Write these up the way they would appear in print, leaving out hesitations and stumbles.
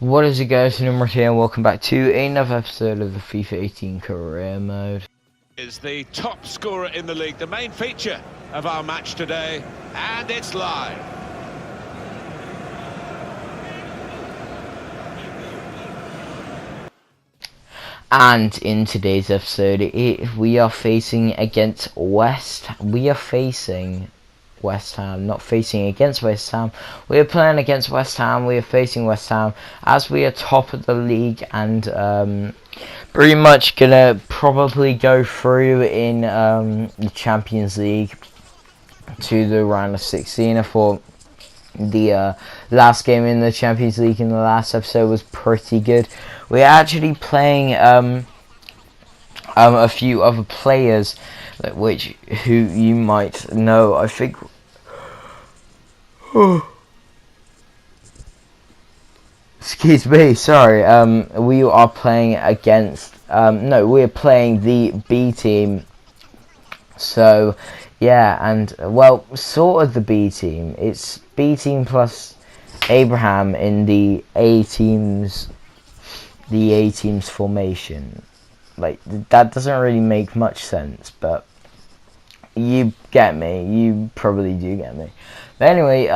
What is it, guys? Number here, and welcome back to another episode of the FIFA 18 career mode. Is the top scorer in the league, the main feature of our match today, and it's live. And in today's episode, we are facing West Ham, not facing against West Ham. We are playing against West Ham. We are facing West Ham as we are top of the league and pretty much gonna probably go through in the Champions League to the round of 16. I thought the last game in the Champions League in the last episode was pretty good. We're actually playing a few other players who you might know. I think excuse me, sorry. We are playing against we're playing the B team. So yeah, and well, sort of the B team. It's B team plus Abraham in the A team's formation. Like, that doesn't really make much sense, but you get me. You probably do get me. But anyway,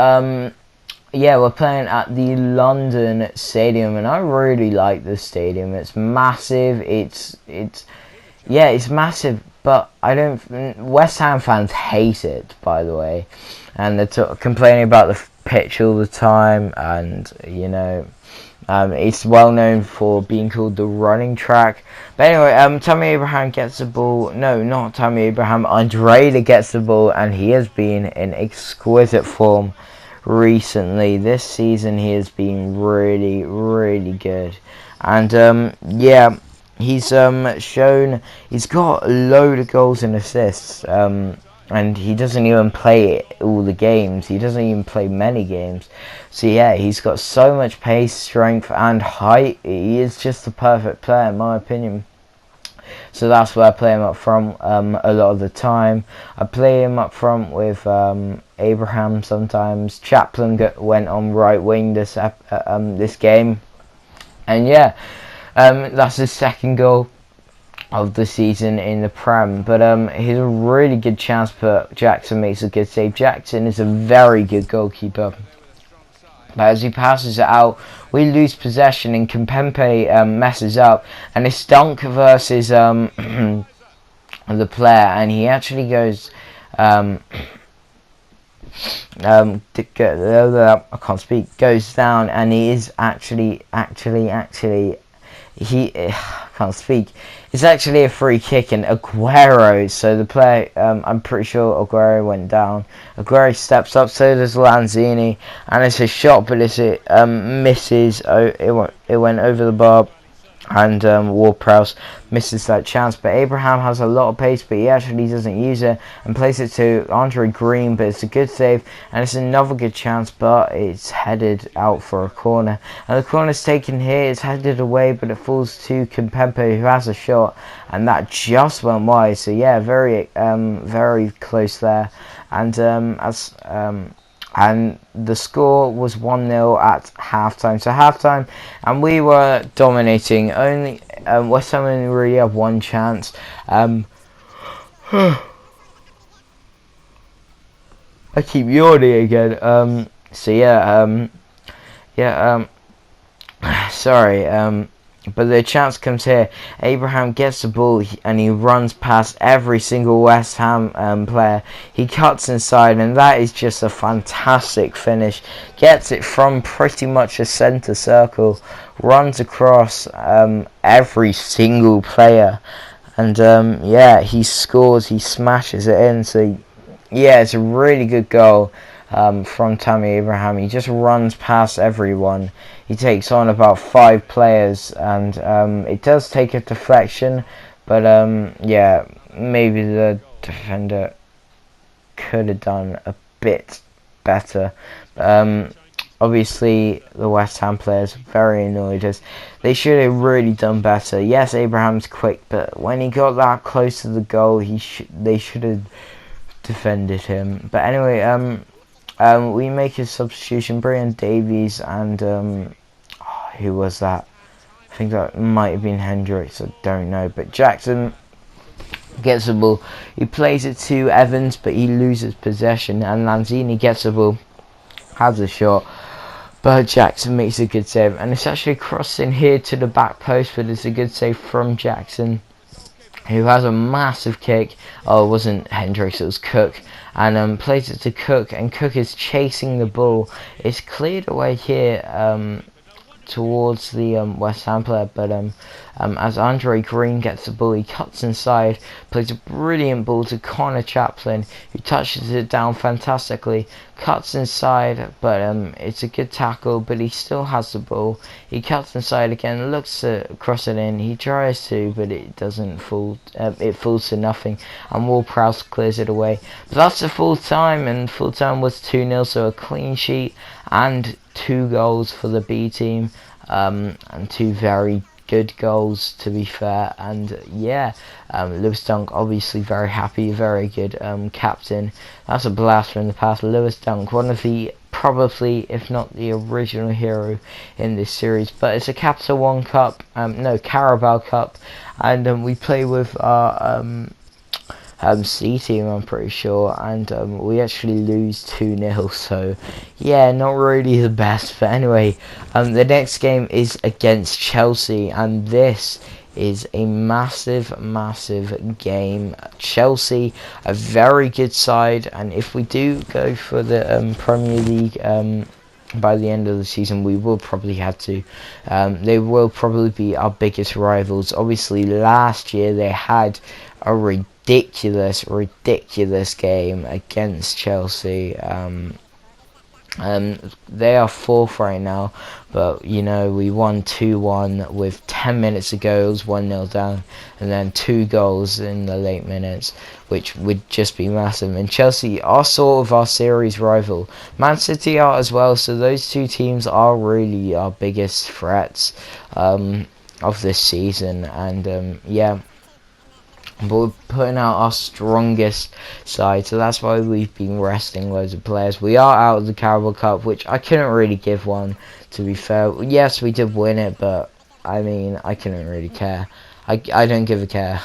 yeah, we're playing at the London Stadium, and I really like this stadium. It's massive. It's massive, but West Ham fans hate it, by the way, and they're complaining about the pitch all the time, and it's well known for being called the running track. But anyway, Tammy Abraham gets the ball. No, not Tammy Abraham. Andrea gets the ball, and he has been in exquisite form recently. This season, he has been really, really good. And yeah, he's shown he's got a load of goals and assists. And he doesn't even play all the games. He doesn't even play many games. So yeah, he's got so much pace, strength, and height. He is just the perfect player, in my opinion. So that's where I play him up front a lot of the time. I play him up front with Abraham sometimes. Chaplin went on right wing this game. And yeah, that's his second goal of the season in the Prem, but he's a really good chance, but Jackson makes a good save. Jackson is a very good goalkeeper, but as he passes it out, we lose possession, and Kimpembe messes up, and it's dunk versus the player, and he actually goes I can't speak, goes down, and he is actually he can't speak. It's actually a free kick, and Aguero, so the player, I'm pretty sure Aguero went down. Aguero steps up, so does Lanzini, and it's a shot, but it misses. It went over the bar, and Ward-Prowse misses that chance. But Abraham has a lot of pace, but he actually doesn't use it, and plays it to Andre Green, but it's a good save, and it's another good chance, but it's headed out for a corner. And the corner's taken here, it's headed away, but it falls to Kimpembe, who has a shot, and that just went wide. So yeah, very close there. And the score was 1-0 at halftime. So halftime, and we were dominating. Only West Ham only really have one chance. I keep yawning again. So yeah, sorry. But the chance comes here. Abraham gets the ball, and he runs past every single West Ham player. He cuts inside, and that is just a fantastic finish. Gets it from pretty much a centre circle, runs across every single player, and yeah, he scores. He smashes it in. So yeah, it's a really good goal from Tammy Abraham. He just runs past everyone. He takes on about 5 players, and it does take a deflection, but yeah, maybe the defender could have done a bit better. Obviously, the West Ham players are very annoyed, as they should have really done better. Yes, Abraham's quick, but when he got that close to the goal, they should have defended him. But anyway, we make a substitution, Brian Davies, and who was that? I think that might have been Hendricks, I don't know. But Jackson gets the ball. He plays it to Evans, but he loses possession. And Lanzini gets the ball, has a shot. But Jackson makes a good save. And it's actually crossing here to the back post, but it's a good save from Jackson, who has a massive kick. Oh, it wasn't Hendricks, it was Cook. And plays it to Cook, and Cook is chasing the ball. It's cleared away here towards the West Ham player, but as Andre Green gets the ball, he cuts inside, plays a brilliant ball to Connor Chaplin, who touches it down fantastically, cuts inside, but it's a good tackle, but he still has the ball. He cuts inside again, looks to cross it in, he tries to, but it doesn't fall, it falls to nothing, and Ward-Prowse clears it away. But that's the full time, and full time was 2-0, so a clean sheet, and 2 goals for the B team, and 2 very good goals, to be fair. And yeah, Lewis Dunk obviously very happy, very good captain. That's a blast from the past. Lewis Dunk, one of the probably, if not the original hero in this series. But it's a Capital One Cup, no, Carabao Cup, and we play with our C team, I'm pretty sure, and we actually lose 2-0, so yeah, not really the best. But anyway, the next game is against Chelsea, and this is a massive game. Chelsea, a very good side, and if we do go for the Premier League by the end of the season, we will probably have to. They will probably be our biggest rivals. Obviously, last year they had a ridiculous game against Chelsea. They are 4th right now, but you know, we won 2-1 with 10 minutes to go. It was 1-0 down, and then 2 goals in the late minutes, which would just be massive. And Chelsea are sort of our series rival. Man City are as well, so those 2 teams are really our biggest threats of this season. And yeah, but we're putting out our strongest side, so that's why we've been resting loads of players. We are out of the Carabao Cup, which I couldn't really give one, to be fair. Yes, we did win it, but I mean, I couldn't really care. I don't give a care.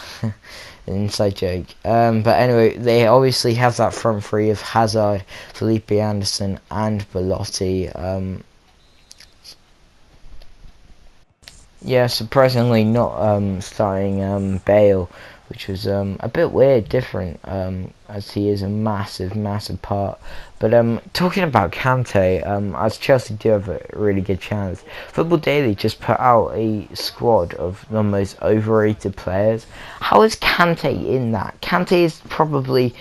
Inside joke. But anyway, they obviously have that front three of Hazard, Felipe Anderson, and Belotti. Yeah, surprisingly not starting Bale, which was a bit weird, different, as he is a massive part. But talking about Kante, as Chelsea do have a really good chance, Football Daily just put out a squad of the most overrated players. How is Kante in that? Kante is probably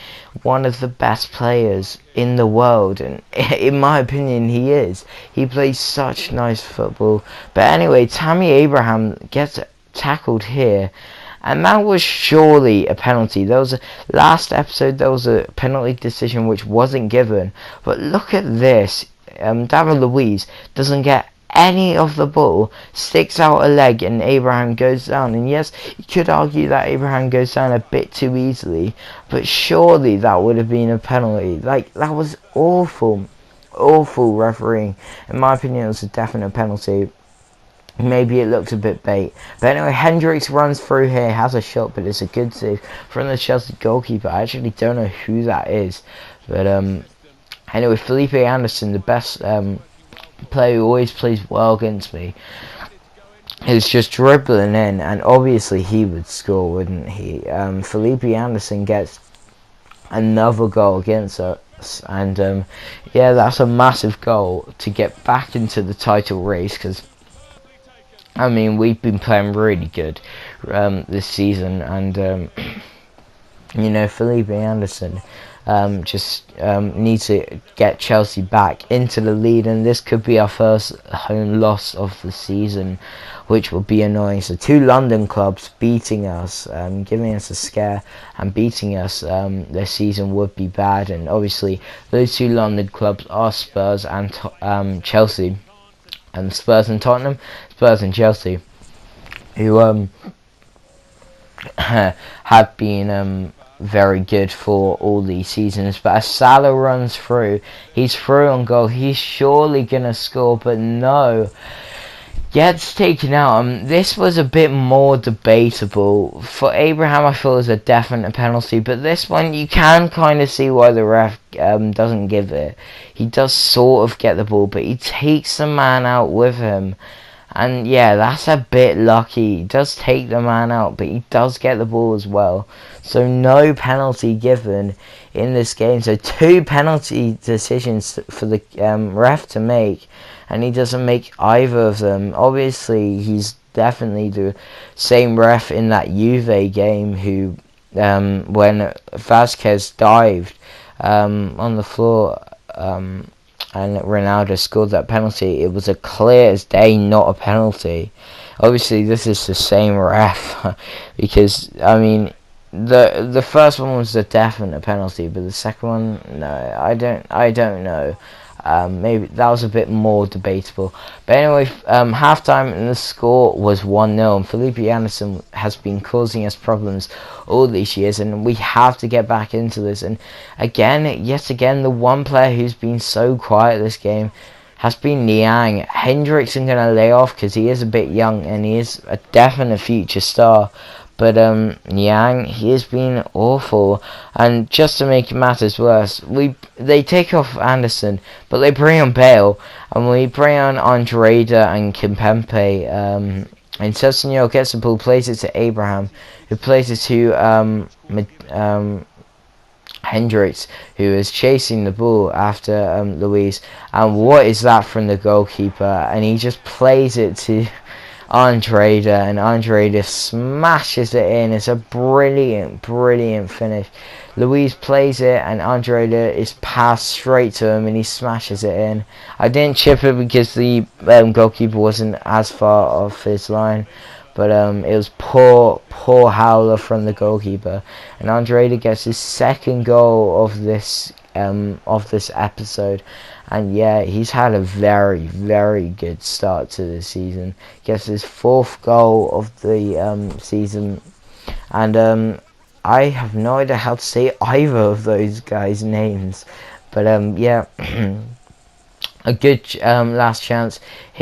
one of the best players in the world, and in my opinion he is. He plays such nice football. But anyway, Tammy Abraham gets tackled here, and that was surely a penalty. There was last episode there was a penalty decision which wasn't given, but look at this. David Luiz doesn't get any of the ball, sticks out a leg, and Abraham goes down. And yes, you could argue that Abraham goes down a bit too easily, but surely that would have been a penalty. Like, that was awful refereeing. In my opinion, it was a definite penalty. Maybe it looked a bit bait. But anyway, Hendricks runs through here, has a shot, but it's a good save from the Chelsea goalkeeper. I actually don't know who that is. But anyway, Felipe Anderson, the best player who always plays well against me, is just dribbling in, and obviously he would score, wouldn't he? Felipe Anderson gets another goal against us, and yeah, that's a massive goal to get back into the title race, because I mean, we've been playing really good this season, and you know, Felipe Anderson just needs to get Chelsea back into the lead, and this could be our first home loss of the season, which will be annoying. So 2 London clubs beating us, giving us a scare, and beating us this season would be bad. And obviously those 2 London clubs are Spurs and Chelsea. And Spurs and Tottenham, Spurs and Chelsea, who have been very good for all these seasons. But as Salah runs through, he's through on goal, he's surely gonna score, but no, gets taken out. This was a bit more debatable. For Abraham, I feel is a definite penalty, but this one you can kind of see why the ref doesn't give it. He does sort of get the ball, but he takes the man out with him. And yeah, that's a bit lucky. He does take the man out, but he does get the ball as well. So no penalty given in this game. So 2 penalty decisions for the ref to make, and he doesn't make either of them. Obviously, he's definitely the same ref in that Juve game who, when Vasquez dived on the floor, and Ronaldo scored that penalty, it was a clear as day not a penalty. Obviously, this is the same ref because I mean, the first one was a definite penalty, but the second one, no, I don't know. Maybe that was a bit more debatable. But anyway, halftime and the score was 1-0. And Felipe Anderson has been causing us problems all these years, and we have to get back into this. And yet again, the one player who's been so quiet this game has been Niang. Hendrickson going to lay off because he is a bit young and he is a definite future star. But Niang, he has been awful. And just to make matters worse, they take off Anderson, but they bring on Bale, and we bring on Andreda and Kimpembe. And Sessegnon gets the ball, plays it to Abraham, who plays it to Hendricks, who is chasing the ball after Luis. And what is that from the goalkeeper? And he just plays it to Andreda, and Andreda smashes it in. It's a brilliant finish. Luis plays it, and Andreda is passed straight to him, and he smashes it in. I didn't chip it because the goalkeeper wasn't as far off his line, but it was poor howler from the goalkeeper, and Andreda gets his second goal of this episode. And yeah, he's had a very good start to the season. Gets his 4th goal of the season, and I have no idea how to say either of those guys' names. But yeah, a good last chance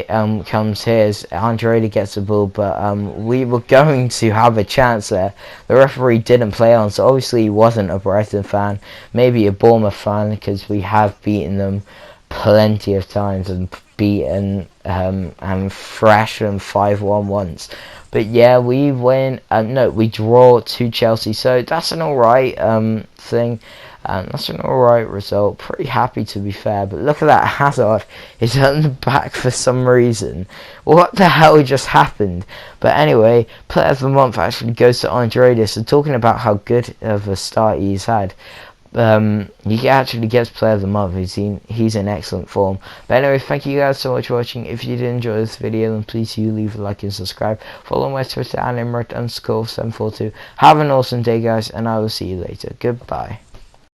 comes here as Andreda gets the ball, but we were going to have a chance there. The referee didn't play on, so obviously he wasn't a Brighton fan, maybe a Bournemouth fan, because we have beaten them plenty of times and beaten and thrashed them 5-1 once. But yeah, we win. No, we draw to Chelsea, so that's an alright thing. That's an alright result. Pretty happy, to be fair. But look at that, Hazard is on the back for some reason. What the hell just happened? But anyway, Player of the Month actually goes to Andreda. So talking about how good of a start he's had, he actually gets Player of the Month. He's in excellent form. But anyway, thank you guys so much for watching. If you did enjoy this video, then please do leave a like and subscribe. Follow my Twitter at @Imrat_742. Have an awesome day, guys, and I will see you later. Goodbye.